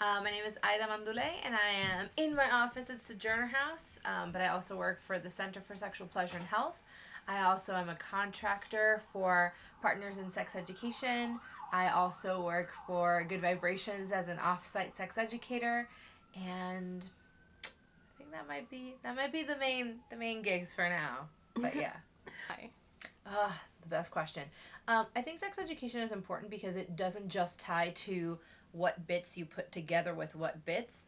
My name is Aida Manduley, and I am in my office at Sojourner House, but I also work for the Center for Sexual Pleasure and Health. I also am a contractor for Partners in Sex Education. I also work for Good Vibrations as an off-site sex educator, and I think that might be the main gigs for now. But yeah. Hi. The best question. I think sex education is important because it doesn't just tie to what bits you put together with what bits.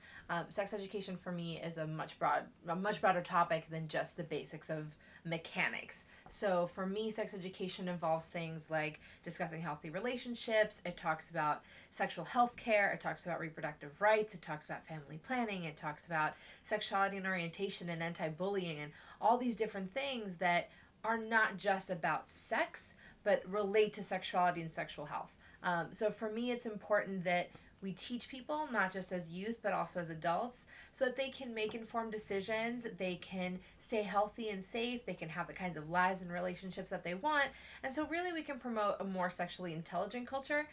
Sex education for me is a much broader topic than just the basics of mechanics. So for me, sex education involves things like discussing healthy relationships. It talks about sexual health care. It talks about reproductive rights. It talks about family planning. It talks about sexuality and orientation and anti-bullying and all these different things that are not just about sex, but relate to sexuality and sexual health. So for me, it's important that we teach people, not just as youth, but also as adults, so that they can make informed decisions, they can stay healthy and safe, they can have the kinds of lives and relationships that they want. And so, really, we can promote a more sexually intelligent culture.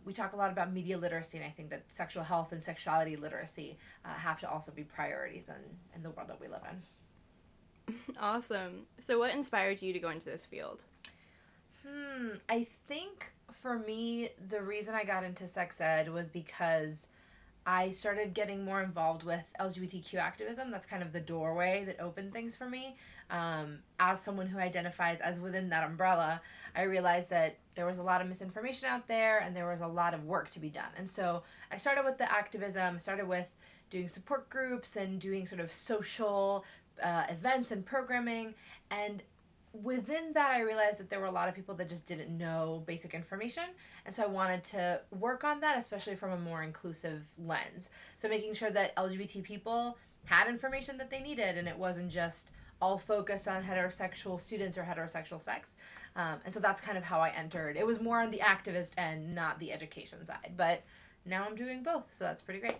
We talk a lot about media literacy, and I think that sexual health and sexuality literacy have to also be priorities in the world that we live in. Awesome. So, what inspired you to go into this field? I think for me, the reason I got into sex ed was because I started getting more involved with LGBTQ activism. That's kind of the doorway that opened things for me. As someone who identifies as within that umbrella, I realized that there was a lot of misinformation out there and there was a lot of work to be done. And so I started with the activism, started with doing support groups and doing sort of social events and programming. And within that, I realized that there were a lot of people that just didn't know basic information. And so I wanted to work on that, especially from a more inclusive lens. So making sure that LGBT people had information that they needed and it wasn't just all focused on heterosexual students or heterosexual sex. And so that's kind of how I entered. It was more on the activist end, not the education side. But now I'm doing both, so that's pretty great.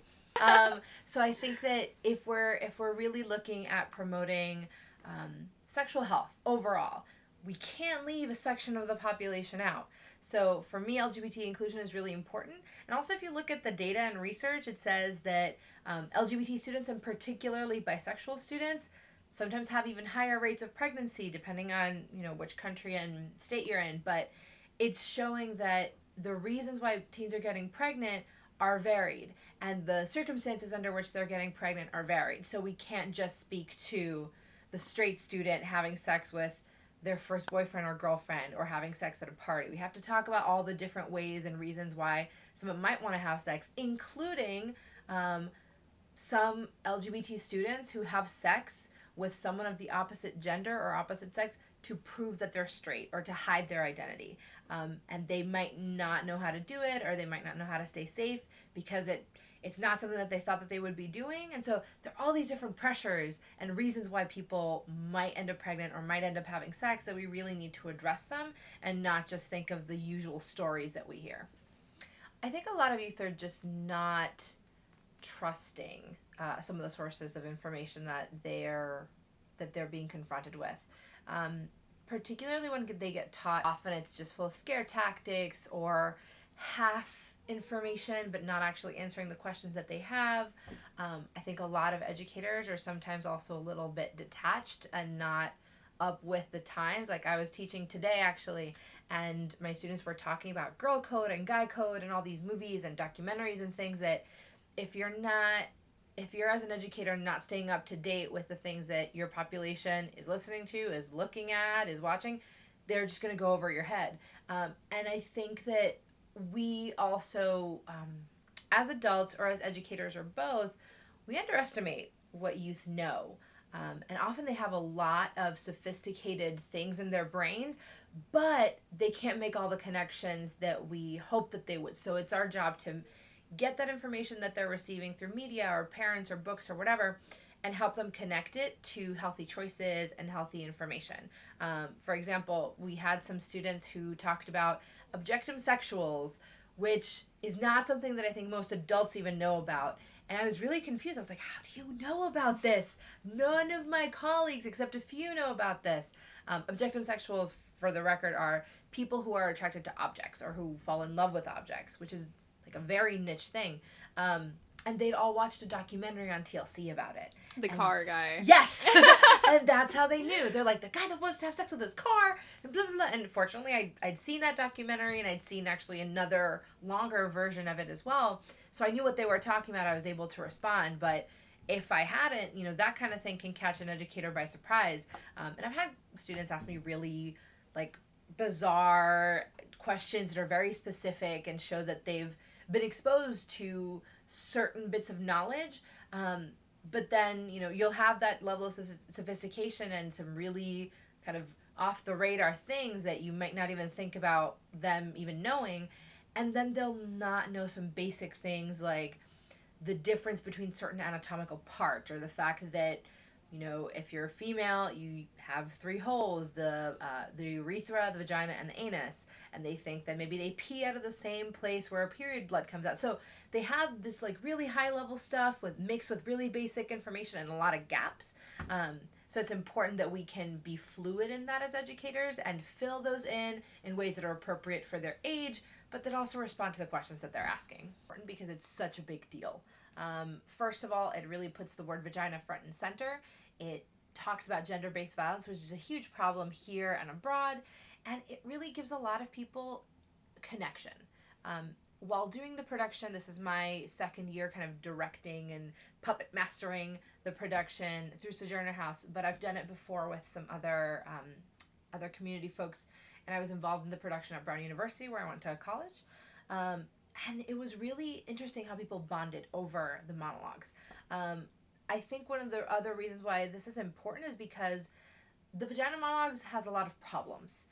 So I think that if we're really looking at promoting sexual health overall, we can't leave a section of the population out. So for me, LGBT inclusion is really important. And also, if you look at the data and research, it says that LGBT students, and particularly bisexual students, sometimes have even higher rates of pregnancy, depending on which country and state you're in. But it's showing that the reasons why teens are getting pregnant are varied, and the circumstances under which they're getting pregnant are varied. So we can't just speak to the straight student having sex with their first boyfriend or girlfriend or having sex at a party. We have to talk about all the different ways and reasons why someone might want to have sex, including some LGBT students who have sex with someone of the opposite gender or opposite sex to prove that they're straight or to hide their identity. And they might not know how to do it, or they might not know how to stay safe because it's not something that they thought that they would be doing. And so there are all these different pressures and reasons why people might end up pregnant or might end up having sex that we really need to address them and not just think of the usual stories that we hear. I think a lot of youth are just not trusting some of the sources of information that they're being confronted with. Particularly when they get taught, often it's just full of scare tactics or half information, but not actually answering the questions that they have. I think a lot of educators are sometimes also a little bit detached and not up with the times. Like I was teaching today actually, and my students were talking about girl code and guy code and all these movies and documentaries and things that if you're not if you're as an educator not staying up to date with the things that your population is listening to, is looking at, is watching, they're just going to go over your head. And I think that we also, as adults or as educators or both, we underestimate what youth know. And often they have a lot of sophisticated things in their brains, but they can't make all the connections that we hope that they would. So it's our job to get that information that they're receiving through media or parents or books or whatever and help them connect it to healthy choices and healthy information. For example, we had some students who talked about objectum sexuals, which is not something that I think most adults even know about. And I was really confused. I was like, how do you know about this? None of my colleagues, except a few, know about this. Objectum sexuals, for the record, are people who are attracted to objects or who fall in love with objects, which is like a very niche thing. and they'd all watched a documentary on TLC about it. The and car guy. Yes! And that's how they knew. They're like, the guy that wants to have sex with his car, and blah, blah, blah. And fortunately, I'd seen that documentary, and I'd seen actually another longer version of it as well. So I knew what they were talking about. I was able to respond. But if I hadn't, that kind of thing can catch an educator by surprise. And I've had students ask me really, like, bizarre questions that are very specific and show that they've been exposed to certain bits of knowledge. But then, you'll have that level of sophistication and some really kind of off the radar things that you might not even think about them even knowing. And then they'll not know some basic things like the difference between certain anatomical parts, or the fact that, if you're a female, you have 3 holes, the urethra, the vagina, and the anus. And they think that maybe they pee out of the same place where a period blood comes out. So they have this like really high level stuff mixed with really basic information and a lot of gaps. So it's important that we can be fluid in that as educators and fill those in ways that are appropriate for their age, but that also respond to the questions that they're asking. Because it's such a big deal. First of all, it really puts the word vagina front and center. It talks about gender-based violence, which is a huge problem here and abroad, and it really gives a lot of people connection. While doing the production, this is my second year kind of directing and puppet mastering the production through Sojourner House, but I've done it before with some other community folks, and I was involved in the production at Brown University, where I went to college. And it was really interesting how people bonded over the monologues. I think one of the other reasons why this is important is because the vagina monologues has a lot of problems.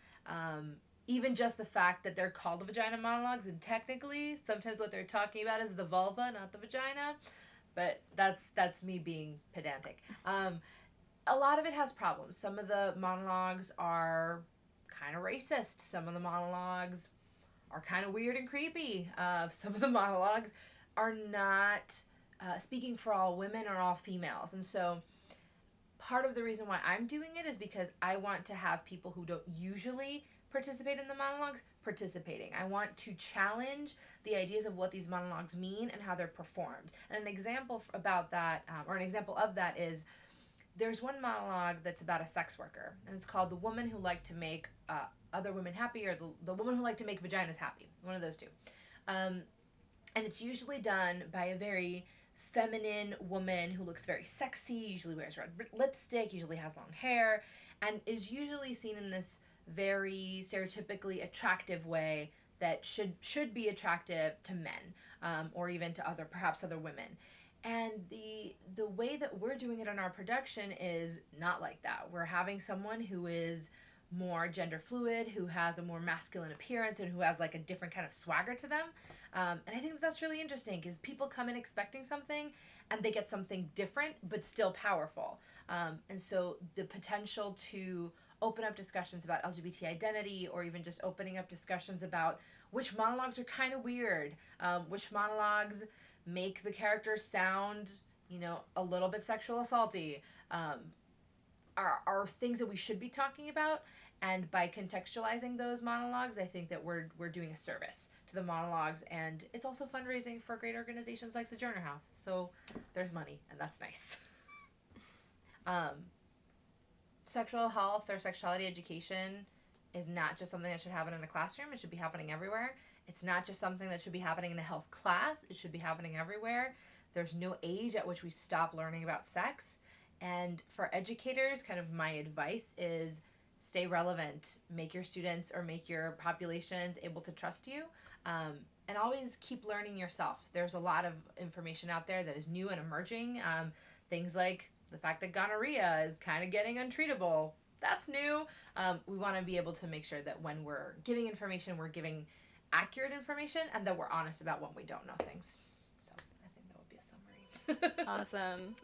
Even just the fact that they're called the vagina monologues, and technically sometimes what they're talking about is the vulva, not the vagina. But that's me being pedantic. A lot of it has problems. Some of the monologues are kind of racist. Some of the monologues are kind of weird and creepy. Some of the monologues are not speaking for all women or all females. And so part of the reason why I'm doing it is because I want to have people who don't usually participate in the monologues participating. I want to challenge the ideas of what these monologues mean and how they're performed. And an example about that, or an example of that, is there's one monologue that's about a sex worker, and it's called The Woman Who Liked to Make Other Women Happy, or the Woman Who Liked to Make Vaginas Happy, one of those two. And it's usually done by a very feminine woman who looks very sexy, usually wears red lipstick, usually has long hair, and is usually seen in this very stereotypically attractive way that should be attractive to men, or even to perhaps other women. And the way that we're doing it in our production is not like that. We're having someone who is more gender fluid, who has a more masculine appearance, and who has like a different kind of swagger to them. And I think that's really interesting because people come in expecting something and they get something different but still powerful. And so the potential to open up discussions about LGBT identity, or even just opening up discussions about which monologues are kind of weird, which monologues make the characters sound, a little bit sexual assaulty, are things that we should be talking about. And by contextualizing those monologues, I think that we're doing a service to the monologues, and it's also fundraising for great organizations like Sojourner House. So there's money, and that's nice. Sexual health or sexuality education is not just something that should happen in a classroom. It should be happening everywhere. It's not just something that should be happening in a health class. It should be happening everywhere. There's no age at which we stop learning about sex. And for educators, kind of my advice is stay relevant. Make your students or make your populations able to trust you. And always keep learning yourself. There's a lot of information out there that is new and emerging. Things like the fact that gonorrhea is kind of getting untreatable. That's new. We want to be able to make sure that when we're giving information, we're giving accurate information, and that we're honest about when we don't know things. So I think that would be a summary. Awesome.